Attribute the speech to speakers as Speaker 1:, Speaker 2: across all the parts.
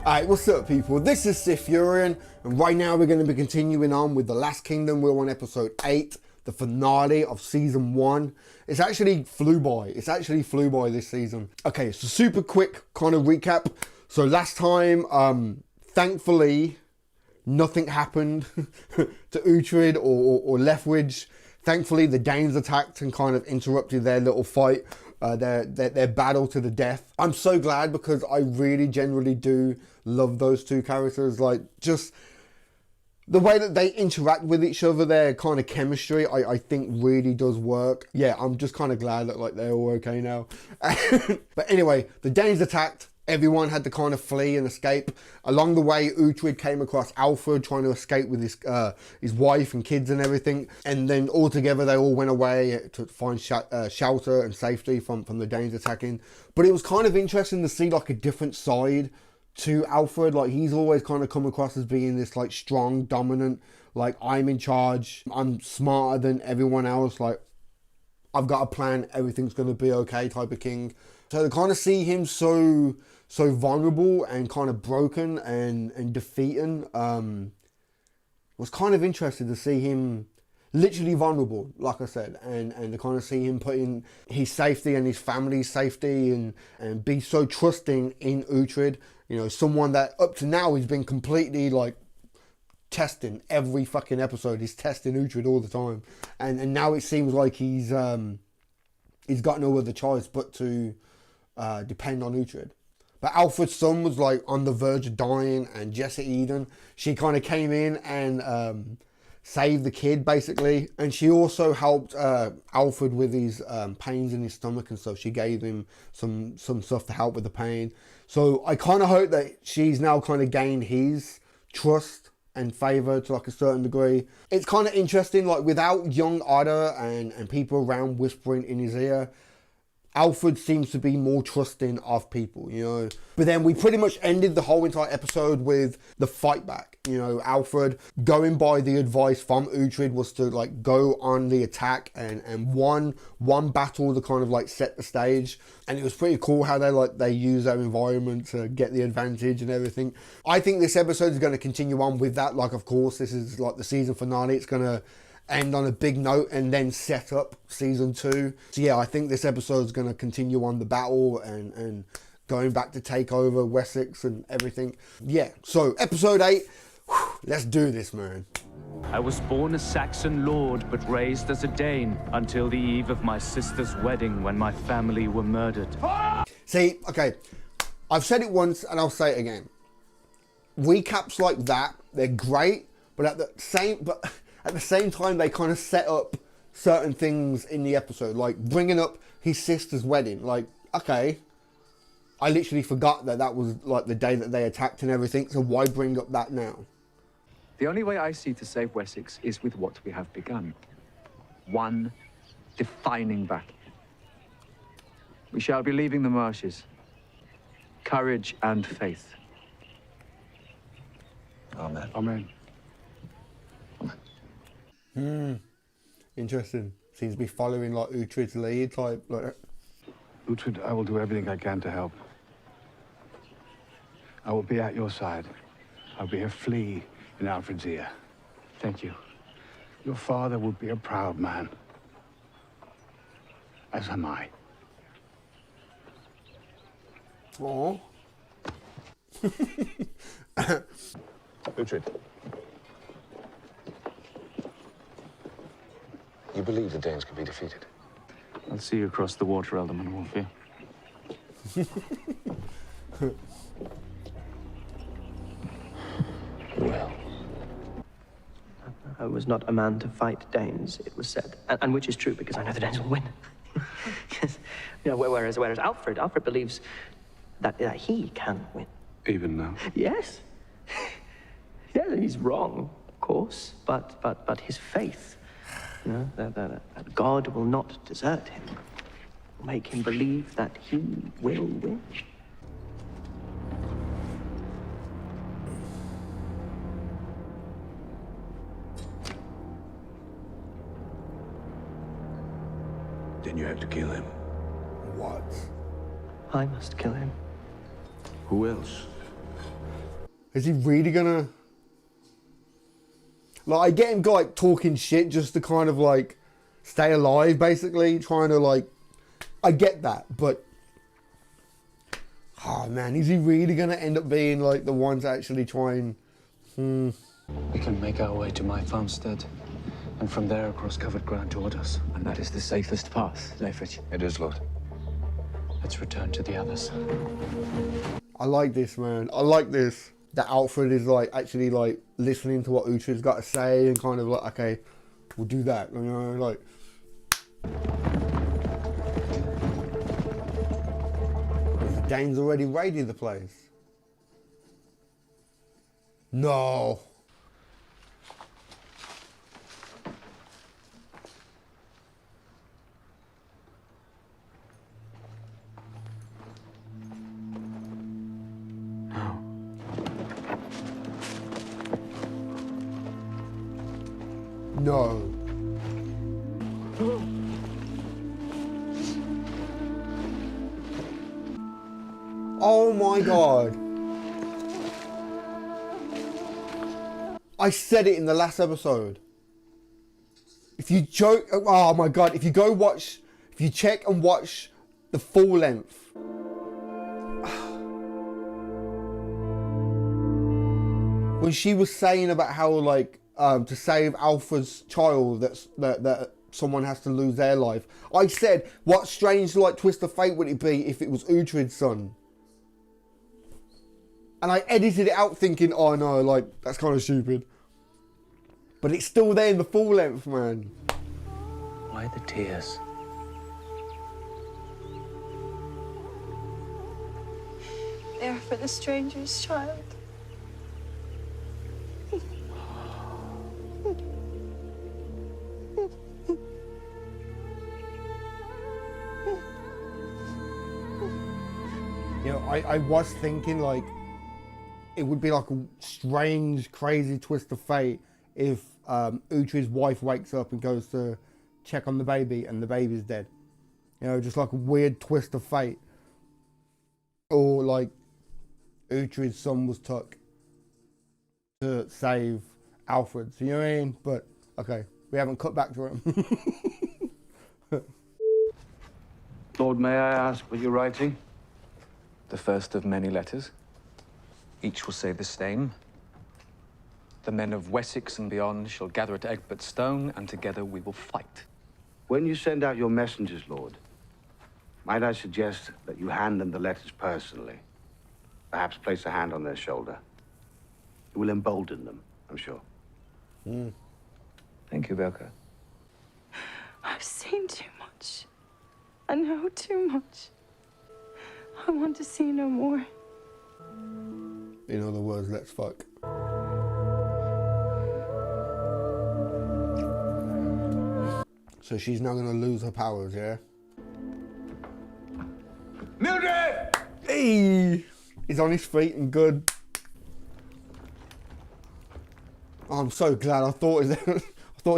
Speaker 1: Alright, what's up people? This is SiTHFuRioN, and right now we're going to be continuing on with The Last Kingdom. We're on episode 8, the finale of season 1. It's actually flew by. This season. Okay, so super quick kind of recap. So last time, thankfully, nothing happened to Uhtred or Lethbridge. Thankfully, the Danes attacked and kind of interrupted their little fight. Their battle to the death. I'm so glad because I really generally do love those two characters. Like, just the way that they interact with each other, their kind of chemistry, I think really does work. Yeah, I'm just kind of glad that like they're all okay now. But anyway, the Danes attacked. Everyone had to kind of flee and escape. Along the way, Uhtred came across Alfred trying to escape with his wife and kids and everything. And then all together, they all went away to find shelter and safety from the Danes attacking. But it was kind of interesting to see like a different side to Alfred. Like, he's always kind of come across as being this like strong, dominant, like, I'm in charge, I'm smarter than everyone else, like, I've got a plan, everything's going to be okay type of king. So to kind of see him so vulnerable and kind of broken and defeating, was kind of interesting to see him literally vulnerable, like I said, and to kind of see him putting his safety and his family's safety and be so trusting in Uhtred. You know, someone that up to now he's been completely like testing every fucking episode. He's testing Uhtred all the time, and now it seems like he's got no other choice but to depend on Uhtred. But Alfred's son was like on the verge of dying, and Jessie Eden, she kind of came in and saved the kid basically, and she also helped Alfred with his pains in his stomach and stuff. She gave him some stuff to help with the pain. So I kind of hope that she's now kind of gained his trust and favour to like a certain degree. It's kind of interesting, like without young Otter and people around whispering in his ear, Alfred seems to be more trusting of people, you know. But then we pretty much ended the whole entire episode with the fight back. You know, Alfred going by the advice from Uhtred was to like go on the attack and one battle to kind of like set the stage. And it was pretty cool how they use their environment to get the advantage and everything. I think this episode is going to continue on with that. Like, of course, this is like the season finale. It's going to end on a big note and then set up season 2. So yeah, I think this episode is going to continue on the battle and going back to take over Wessex and everything. Yeah, so episode 8, let's do this, man.
Speaker 2: I was born a Saxon lord, but raised as a Dane until the eve of my sister's wedding when my family were murdered.
Speaker 1: See, okay, I've said it once and I'll say it again. Recaps like that, they're great, but at the same time, they kind of set up certain things in the episode, like bringing up his sister's wedding. Like, okay, I literally forgot that was like the day that they attacked and everything, so why bring up that now?
Speaker 3: The only way I see to save Wessex is with what we have begun. One defining battle. We shall be leaving the marshes. Courage and faith.
Speaker 4: Amen.
Speaker 3: Amen.
Speaker 1: Interesting. Seems to be following like Uhtred's lead type. Like,
Speaker 5: Uhtred, I will do everything I can to help. I will be at your side. I'll be a flea in Alfred's ear.
Speaker 3: Thank you.
Speaker 5: Your father would be a proud man. As am I.
Speaker 1: oh.
Speaker 4: Uhtred. You believe the Danes could be defeated?
Speaker 2: I'll see you across the water, Alderman Wolfie.
Speaker 4: Well.
Speaker 6: I was not a man to fight Danes, it was said. And which is true, because I know the Danes will win. Yes. You know, whereas Alfred believes that he can win.
Speaker 5: Even now?
Speaker 6: Yes. Yeah, he's wrong, of course, but his faith, you know, that God will not desert him, will make him believe that he will win.
Speaker 5: Then you have to kill him.
Speaker 1: What?
Speaker 6: I must kill him.
Speaker 5: Who else?
Speaker 1: Is he really gonna... Like, I get him, like, talking shit just to kind of, like, stay alive, basically. Trying to, like... I get that, but... Oh, man, is he really gonna end up being, like, the one to actually try and...
Speaker 2: We can make our way to my farmstead, and from there across covered ground toward us.
Speaker 3: And that is the safest path, SiTHFuRion.
Speaker 4: It is, Lord.
Speaker 2: Let's return to the others.
Speaker 1: I like this, man. I like this. That Alfred is, like, actually, like, listening to what Uhtred's got to say and kind of like, okay, we'll do that. You know, like... The Danes already raided the place. No. No. Oh my God. I said it in the last episode. If you joke, oh my God, if you go watch, if you check and watch the full length. When she was saying about how, like, to save Alpha's child, that someone has to lose their life. I said, what strange, like, twist of fate would it be if it was Uhtred's son? And I edited it out thinking, oh no, like, that's kind of stupid. But it's still there in the full length, man.
Speaker 2: Why the tears?
Speaker 7: They're for the stranger's child.
Speaker 1: You know, I was thinking, like, it would be like a strange, crazy twist of fate if Uhtred's wife wakes up and goes to check on the baby and the baby's dead. You know, just like a weird twist of fate. Or like Uhtred's son was took to save Alfred. So you know what I mean? But, okay, we haven't cut back to him.
Speaker 5: Lord, may I ask what you're writing?
Speaker 3: The first of many letters. Each will say the same. The men of Wessex and beyond shall gather at Egbert Stone, and together we will fight.
Speaker 5: When you send out your messengers, Lord, might I suggest that you hand them the letters personally? Perhaps place a hand on their shoulder. It will embolden them, I'm sure.
Speaker 3: Thank you, Belka.
Speaker 7: I've seen too much. I know too much. I want to see no more.
Speaker 1: In other words, let's fuck. So she's now gonna lose her powers, yeah?
Speaker 5: Mildred!
Speaker 1: Hey! He's on his feet and good. Oh, I'm so glad. I thought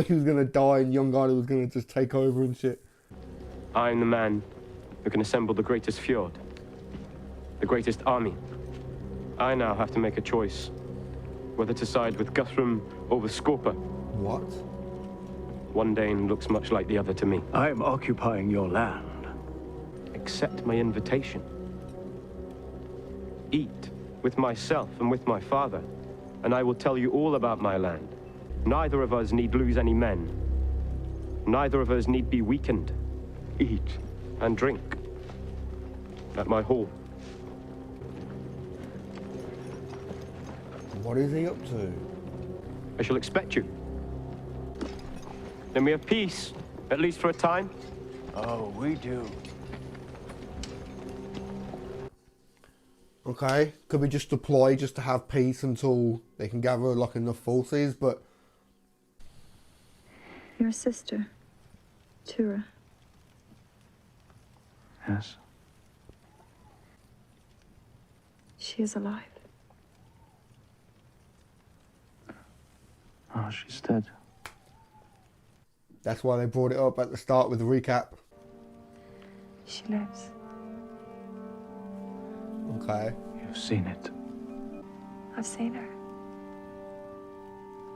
Speaker 1: he was gonna die and young Garda was gonna just take over and shit.
Speaker 8: I am the man who can assemble the greatest fjord, the greatest army. I now have to make a choice, whether to side with Guthrum or with Skorpa.
Speaker 1: What?
Speaker 8: One Dane looks much like the other to me.
Speaker 5: I am occupying your land.
Speaker 8: Accept my invitation. Eat with myself and with my father, and I will tell you all about my land. Neither of us need lose any men. Neither of us need be weakened. Eat and drink at my hall.
Speaker 1: What is he up to?
Speaker 8: I shall expect you. Then we have peace, at least for a time.
Speaker 5: Oh, we do.
Speaker 1: Okay, could we just deploy just to have peace until they can gather like enough forces, but...
Speaker 7: Your sister, Tura.
Speaker 5: Yes.
Speaker 7: She is alive.
Speaker 5: Oh, she's dead.
Speaker 1: That's why they brought it up at the start with the recap.
Speaker 7: She lives.
Speaker 1: Okay.
Speaker 5: You've seen it.
Speaker 7: I've seen her.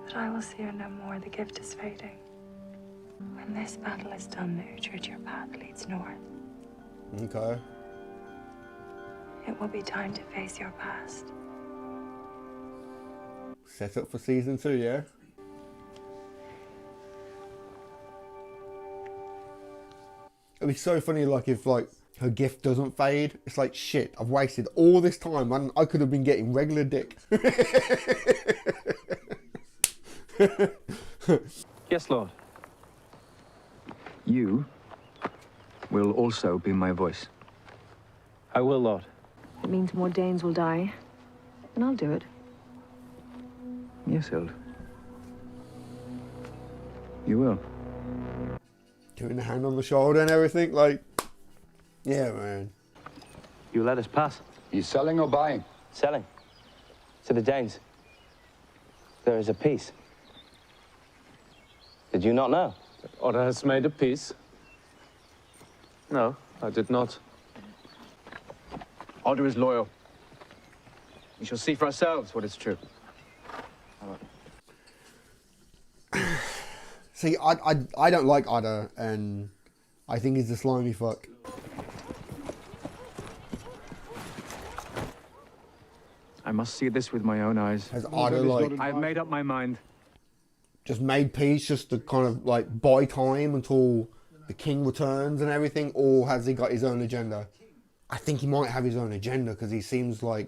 Speaker 7: But I will see her no more. The gift is fading. When this battle is done, Uhtred, your path leads north.
Speaker 1: Okay.
Speaker 7: It will be time to face your past.
Speaker 1: Set up for season 2, yeah? It'd be so funny, like, if, like, her gift doesn't fade. It's like, shit, I've wasted all this time and I could have been getting regular dick.
Speaker 3: Yes, Lord. You will also be my voice.
Speaker 8: I will, Lord.
Speaker 9: It means more Danes will die, and I'll do it.
Speaker 3: Yes, Hild. You will.
Speaker 1: Doing the hand on the shoulder and everything, like, yeah, man.
Speaker 8: You let us pass.
Speaker 4: You selling or buying?
Speaker 8: Selling. To the Danes. There is a peace. Did you not know?
Speaker 2: Otter has made a peace. No, I did not.
Speaker 3: Otter is loyal. We shall see for ourselves what is true.
Speaker 1: See, I don't like Otter, and I think he's a slimy fuck.
Speaker 3: I must see this with my own eyes.
Speaker 1: Has Otter, like,
Speaker 3: I've made up my mind.
Speaker 1: just made peace just to kind of, like, buy time until the king returns and everything, or has he got his own agenda? I think he might have his own agenda, because he seems, like,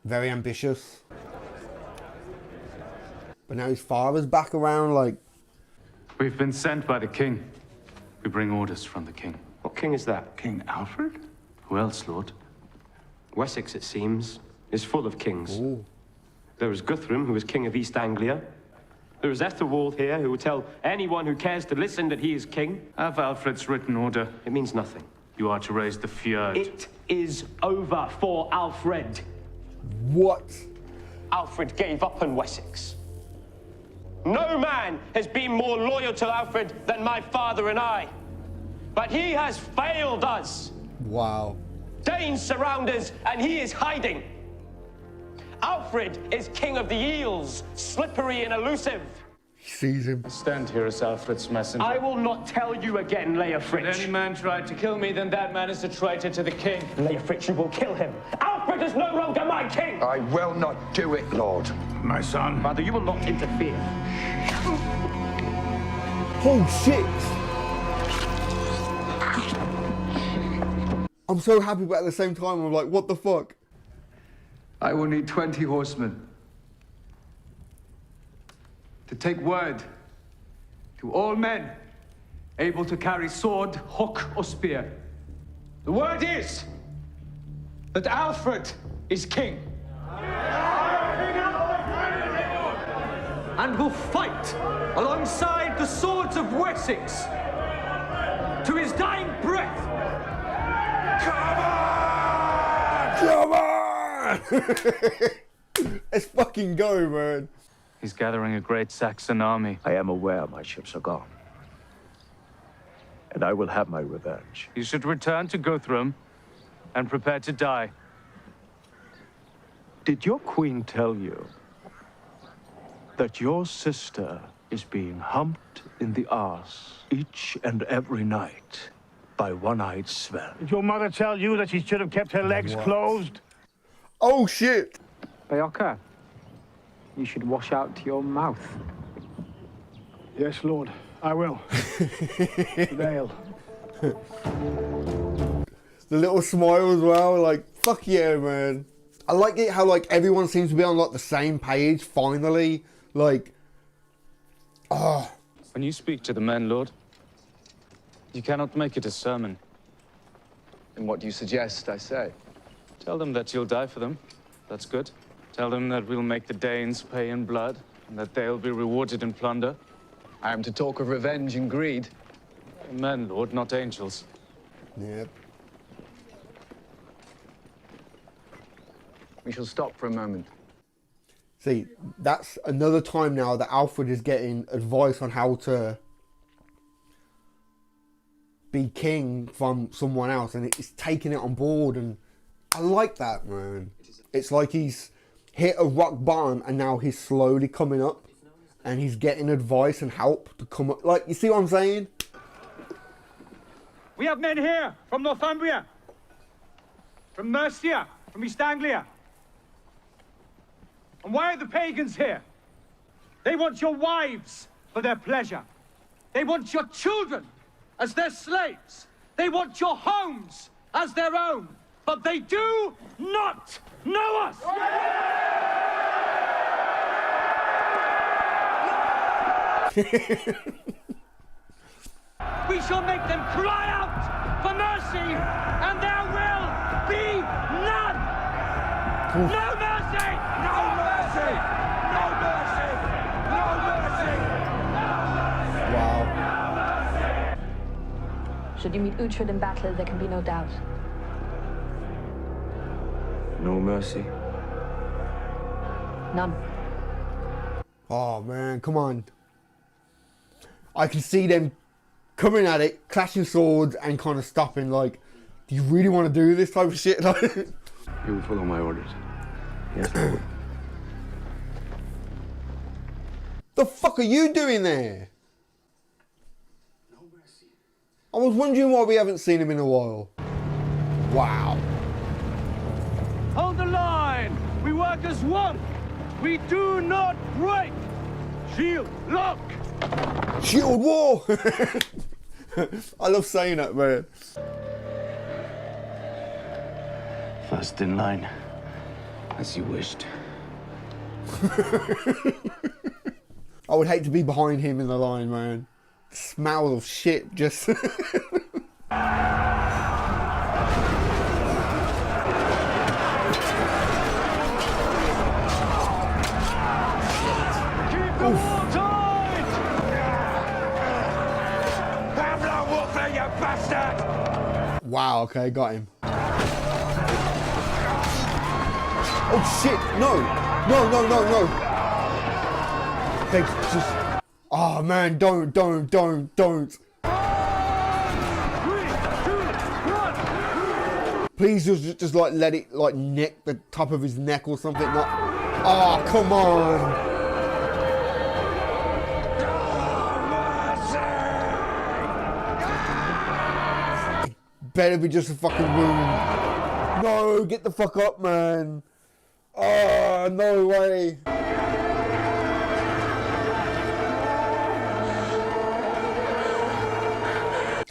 Speaker 1: very ambitious. But now his father's back around, like...
Speaker 2: We've been sent by the king. We bring orders from the king.
Speaker 8: What king is that?
Speaker 2: King Alfred? Who else, Lord?
Speaker 8: Wessex, it seems, is full of kings.
Speaker 1: Ooh.
Speaker 8: There is Guthrum, who is king of East Anglia. There is Ethelwald here, who will tell anyone who cares to listen that he is king.
Speaker 2: Have Alfred's written order.
Speaker 8: It means nothing.
Speaker 2: You are to raise the fjord.
Speaker 6: It is over for Alfred.
Speaker 1: What?
Speaker 6: Alfred gave up on Wessex. No man has been more loyal to Alfred than my father and I. But he has failed us.
Speaker 1: Wow.
Speaker 6: Danes surround us, and he is hiding. Alfred is king of the eels, slippery and elusive.
Speaker 1: He sees him.
Speaker 2: Stand here as Alfred's messenger.
Speaker 6: I will not tell you again, Leofric.
Speaker 2: If any man tried to kill me, then that man is a traitor to the king.
Speaker 6: Leofric, you will kill him. Alfred is no longer my king.
Speaker 4: I will not do it, Lord.
Speaker 10: My son.
Speaker 6: Father, you will not interfere.
Speaker 1: Oh shit! I'm so happy, but at the same time, I'm like, what the fuck?
Speaker 3: I will need 20 horsemen to take word to all men able to carry sword, hook, or spear. The word is that Alfred is king. And will fight alongside the swords of Wessex to his dying breath.
Speaker 1: Come on! Let's fucking go, man.
Speaker 2: He's gathering a great Saxon army.
Speaker 10: I am aware my ships are gone. And I will have my revenge.
Speaker 2: You should return to Guthrum and prepare to die.
Speaker 10: Did your queen tell you that your sister is being humped in the arse each and every night by one-eyed Sven?
Speaker 11: Did your mother tell you that she should have kept her legs closed?
Speaker 1: Oh shit!
Speaker 3: Beocca, you should wash out your mouth.
Speaker 11: Yes, Lord, I will. Veil.
Speaker 1: The little smile as well, like, fuck yeah, man. I like it how, like, everyone seems to be on, like, the same page, finally. Like, oh.
Speaker 2: When you speak to the men, Lord, you cannot make it a sermon.
Speaker 3: And what do you suggest I say?
Speaker 2: Tell them that you'll die for them. That's good. Tell them that we'll make the Danes pay in blood, and that they'll be rewarded in plunder.
Speaker 3: I am to talk of revenge and greed.
Speaker 2: Men, Lord, not angels.
Speaker 1: Yep.
Speaker 3: We shall stop for a moment.
Speaker 1: See, that's another time now that Alfred is getting advice on how to be king from someone else, and he's taking it on board, and I like that, man. It's like he's hit a rock bottom and now he's slowly coming up and he's getting advice and help to come up. Like, you see what I'm saying?
Speaker 12: We have men here from Northumbria, from Mercia, from East Anglia. And why are the pagans here? They want your wives for their pleasure. They want your children as their slaves. They want your homes as their own. But they do not know us! We shall make them cry out for mercy, and there will be none! No mercy! No mercy! No mercy! No mercy!
Speaker 1: Wow.
Speaker 9: Should you meet Uhtred in battle, there can be no doubt.
Speaker 3: No mercy.
Speaker 9: None.
Speaker 1: Oh man, come on. I can see them coming at it, clashing swords and kind of stopping. Like, do you really want to do this type of shit? Like,
Speaker 3: You will follow my orders. Yes, Lord.
Speaker 1: the fuck are you doing there? I was wondering why we haven't seen him in a while. Wow.
Speaker 12: Hold the line! We work as one! We do not break! Shield, lock!
Speaker 1: Shield war! I love saying that, man.
Speaker 3: First in line, as you wished.
Speaker 1: I would hate to be behind him in the line, man. Smell of shit, just... Wow, okay, got him. Oh shit, no! No, no, no, no! Okay, just... Oh man, don't. Please just like let it like neck the top of his neck or something. Not... Oh, come on! Better be just a fucking wound. No, get the fuck up, man. Oh, no way.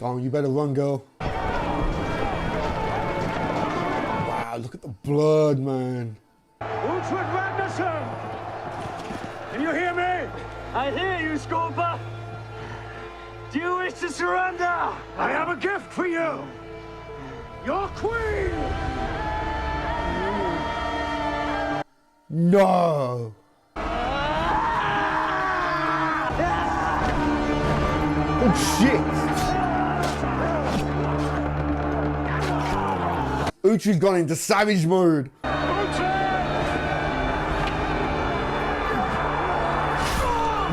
Speaker 1: Oh, you better run, girl. Wow, look at the blood, man.
Speaker 12: Uhtred Ragnarsson! Can you hear me? I hear you, Scorpa. Do you wish to surrender? I have a gift for you. Your queen!
Speaker 1: No. Oh shit! Uhtred's gone into savage mode.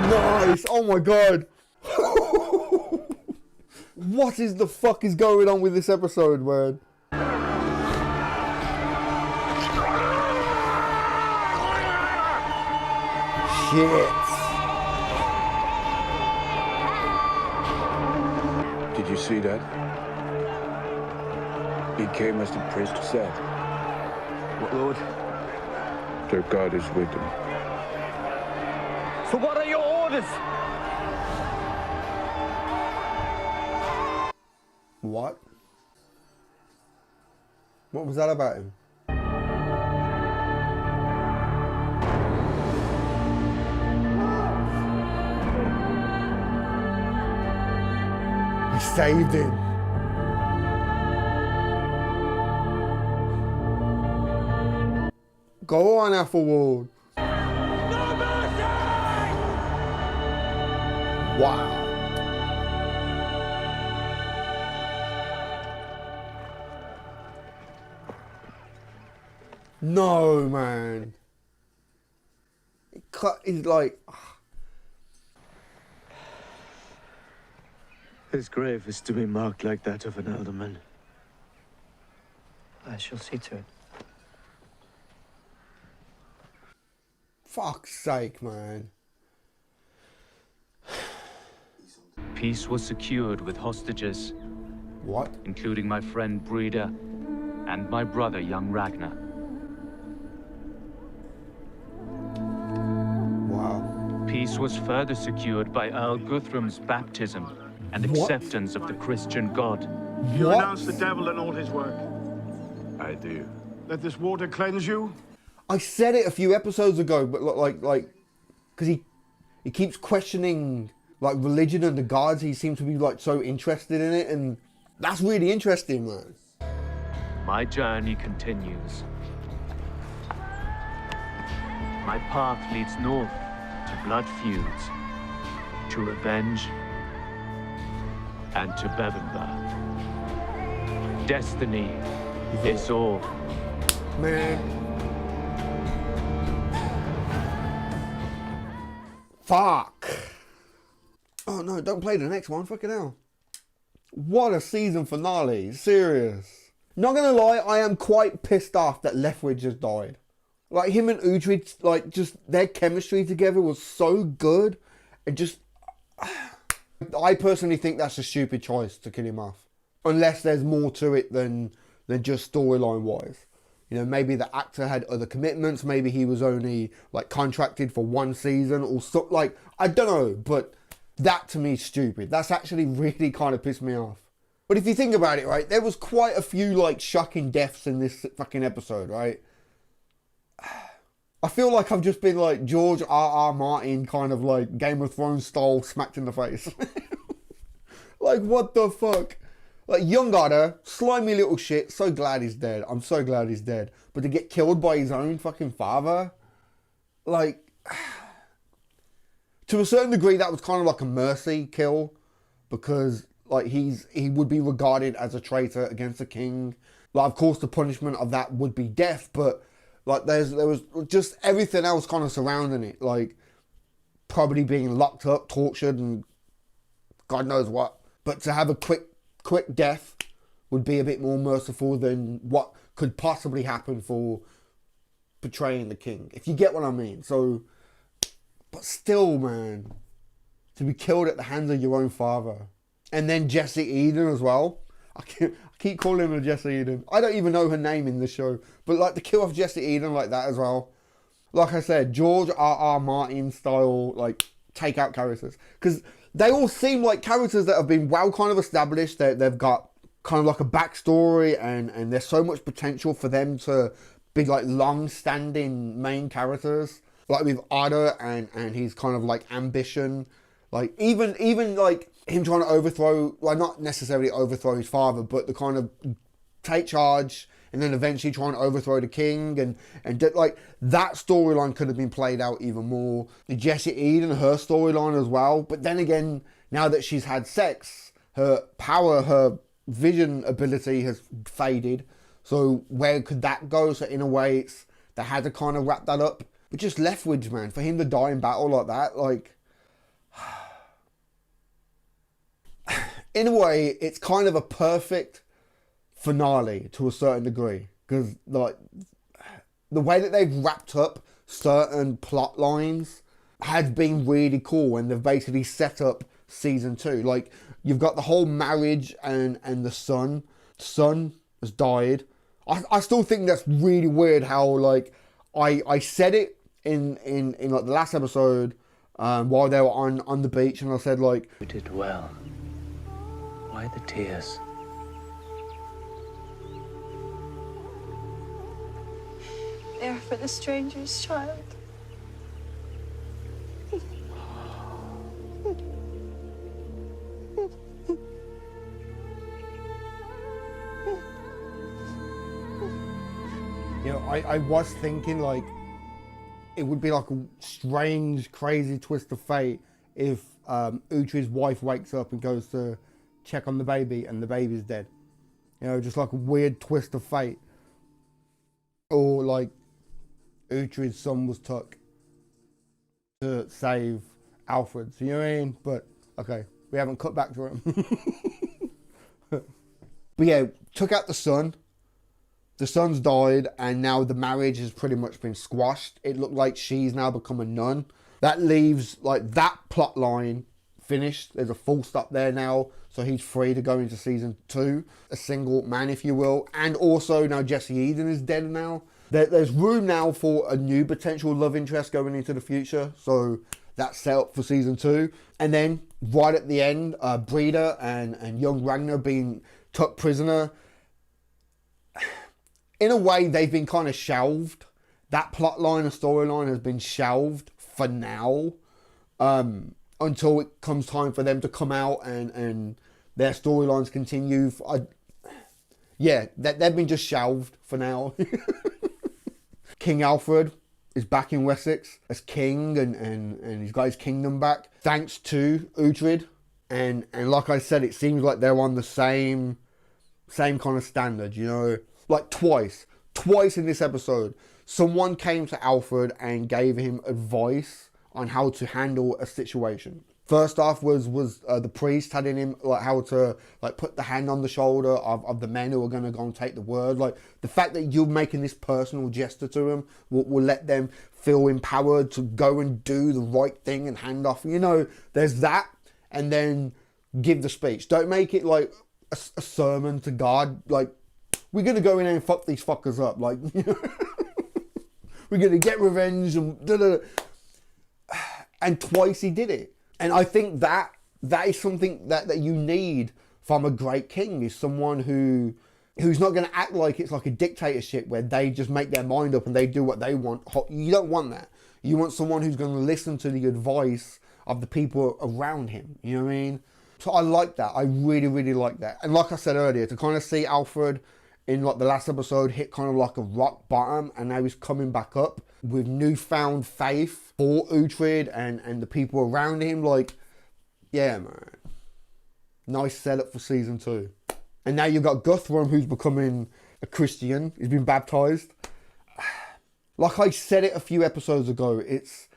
Speaker 1: Nice! Oh my god! What is the fuck is going on with this episode, man? Shit!
Speaker 4: Did you see that? He came as the priest said.
Speaker 3: What, Lord?
Speaker 4: Their God is with them.
Speaker 12: So what are your orders?
Speaker 1: What? What was that about him? He saved him. Go on, Ethelwald. Wow. No, man. He's like...
Speaker 6: His grave is to be marked like that of an alderman. I shall see to it.
Speaker 1: Fuck's sake, man.
Speaker 2: Peace was secured with hostages.
Speaker 1: What?
Speaker 2: Including my friend Breda and my brother, young Ragnar.
Speaker 1: Wow.
Speaker 2: Peace was further secured by Earl Guthrum's baptism and acceptance of the Christian God.
Speaker 11: You renounce the devil and all his work.
Speaker 4: I do.
Speaker 11: Let this water cleanse you.
Speaker 1: I said it a few episodes ago, but like, because he keeps questioning like religion and the gods. He seems to be like so interested in it, and that's really interesting, man.
Speaker 2: My journey continues. My path leads north to blood feuds, to revenge, and to Bevember. Destiny is all.
Speaker 1: Man. Fuck. Oh no, don't play the next one, fucking hell. What a season finale, serious. Not gonna lie, I am quite pissed off that Leftwich just died. Like him and Uhtred, like just their chemistry together was so good. And just, I personally think that's a stupid choice to kill him off. Unless there's more to it than just storyline wise. You know, maybe the actor had other commitments. Maybe he was only like contracted for one season or so. Like, I don't know, but that to me is stupid. That's actually really kind of pissed me off. But if you think about it, right, there was quite a few like shocking deaths in this fucking episode, right? I feel like I've just been like George R.R. Martin kind of like Game of Thrones style smacked in the face. Like, what the fuck? Like, young Otter, slimy little shit, so glad he's dead. I'm so glad he's dead. But to get killed by his own fucking father? Like, to a certain degree, that was kind of like a mercy kill. Because, like, he would be regarded as a traitor against the king. Like, of course, the punishment of that would be death. But, like, there was just everything else kind of surrounding it. Like, probably being locked up, tortured, and God knows what. But to have a quick death would be a bit more merciful than what could possibly happen for betraying the king, if you get what I mean. So, but still, man, to be killed at the hands of your own father. And then Jesse Eden as well. I keep calling her Jesse Eden. I don't even know her name in the show, but like the kill of Jesse Eden like that as well. Like I said, George R.R. Martin style, like, take out characters. Because they all seem like characters that have been well kind of established. They've got kind of like a backstory and there's so much potential for them to be like long-standing main characters. Like with Otter and his kind of like ambition. Like even like him trying to overthrow, well, not necessarily overthrow his father, but the kind of take charge and then eventually trying to overthrow the king and like that storyline could have been played out even more. Jesse Eden, her storyline as well. But then again, now that she's had sex, her power, her vision ability has faded. So where could that go? So in a way, they had to kind of wrap that up. But just Leftwich, man, for him to die in battle like that, like, in a way, it's kind of a perfect finale to a certain degree, because like the way that they've wrapped up certain plot lines has been really cool, and they've basically set up season 2. Like, you've got the whole marriage and the son has died. I still think that's really weird how, like, I said it in like the last episode while they were on the beach, and I said, like,
Speaker 6: You did well. Why the tears?
Speaker 7: They're for the stranger's child.
Speaker 1: you know, I was thinking like it would be like a strange, crazy twist of fate if Uhtred's wife wakes up and goes to check on the baby and the baby's dead. You know, just like a weird twist of fate. Or like Uhtred's son was took to save Alfred. So you know what I mean? But okay, we haven't cut back to him. But yeah, took out the son. the son's died, and now the marriage has pretty much been squashed. It looked like she's now become a nun. That leaves like that plot line finished. There's a full stop there now, so he's free to go into season 2, a single man, if you will. And also now Jesse Eden is dead now. There's room now for a new potential love interest going into the future, so that's set up for season 2. And then right at the end, Breeder and young Ragnar being took prisoner. In a way, they've been kind of shelved. That plot line and storyline has been shelved for now, until it comes time for them to come out and their storylines continue. Yeah, they've been just shelved for now. King Alfred is back in Wessex as king, and he's got his kingdom back thanks to Uhtred. And like I said, it seems like they're on the same kind of standard, you know. Like twice in this episode, someone came to Alfred and gave him advice on how to handle a situation. First off was the priest telling him like how to like put the hand on the shoulder of the men who are going to go and take the word. Like the fact that you're making this personal gesture to them will let them feel empowered to go and do the right thing and hand off. You know, there's that, and then give the speech. Don't make it like a sermon to God. Like, we're going to go in there and fuck these fuckers up. Like, you know, we're going to get revenge and da-da-da. And twice he did it. And I think that is something that you need from a great king, is someone who's not going to act like it's like a dictatorship where they just make their mind up and they do what they want. You don't want that. You want someone who's going to listen to the advice of the people around him. You know what I mean? So I like that. I really, really like that. And like I said earlier, to kind of see Alfred in like the last episode hit kind of like a rock bottom, and now he's coming back up with newfound faith for Uhtred and the people around him. Like, yeah, man. Nice setup for season 2. And now you've got Guthrum, who's becoming a Christian. He's been baptized. Like I said it a few episodes ago, it's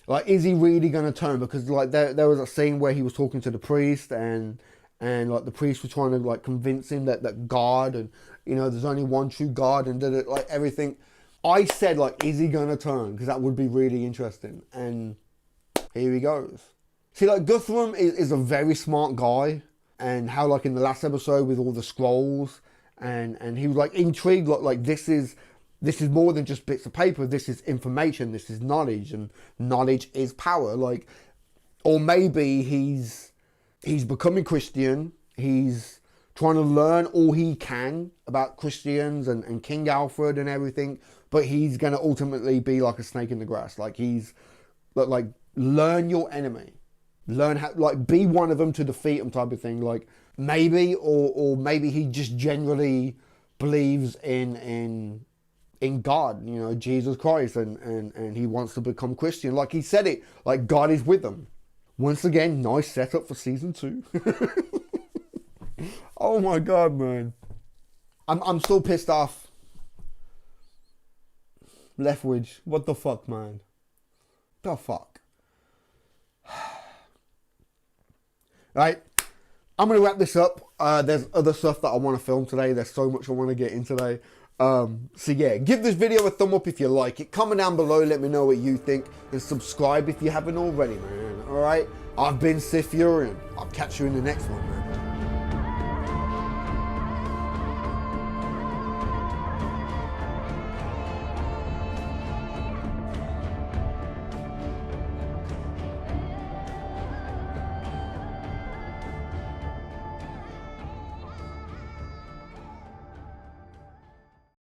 Speaker 1: like, is he really going to turn? Because like there was a scene where he was talking to the priest, and like the priest was trying to like convince him that God, and you know, there's only one true God, and did it like everything. I said like, is he going to turn? Because that would be really interesting. And here he goes. See, like Guthrum is a very smart guy, and how like in the last episode with all the scrolls, and he was like intrigued, like this is more than just bits of paper. This is information. This is knowledge, and knowledge is power. Like, or maybe he's becoming Christian. He's trying to learn all he can about Christians and King Alfred and everything. But he's going to ultimately be like a snake in the grass. Like like learn your enemy. Learn how, like, be one of them to defeat them type of thing. Like maybe, or maybe he just generally believes in God, you know, Jesus Christ, and he wants to become Christian. Like he said it, like God is with them. Once again, nice setup for season 2. Oh my God, man. I'm so pissed off. Leftwich, what the fuck, man? The fuck? Right, I'm going to wrap this up. There's other stuff that I want to film today. There's so much I want to get in today. So yeah, give this video a thumb up if you like it. Comment down below, let me know what you think. And subscribe if you haven't already, man. Alright? I've been SiTHFuRion. I'll catch you in the next one, man.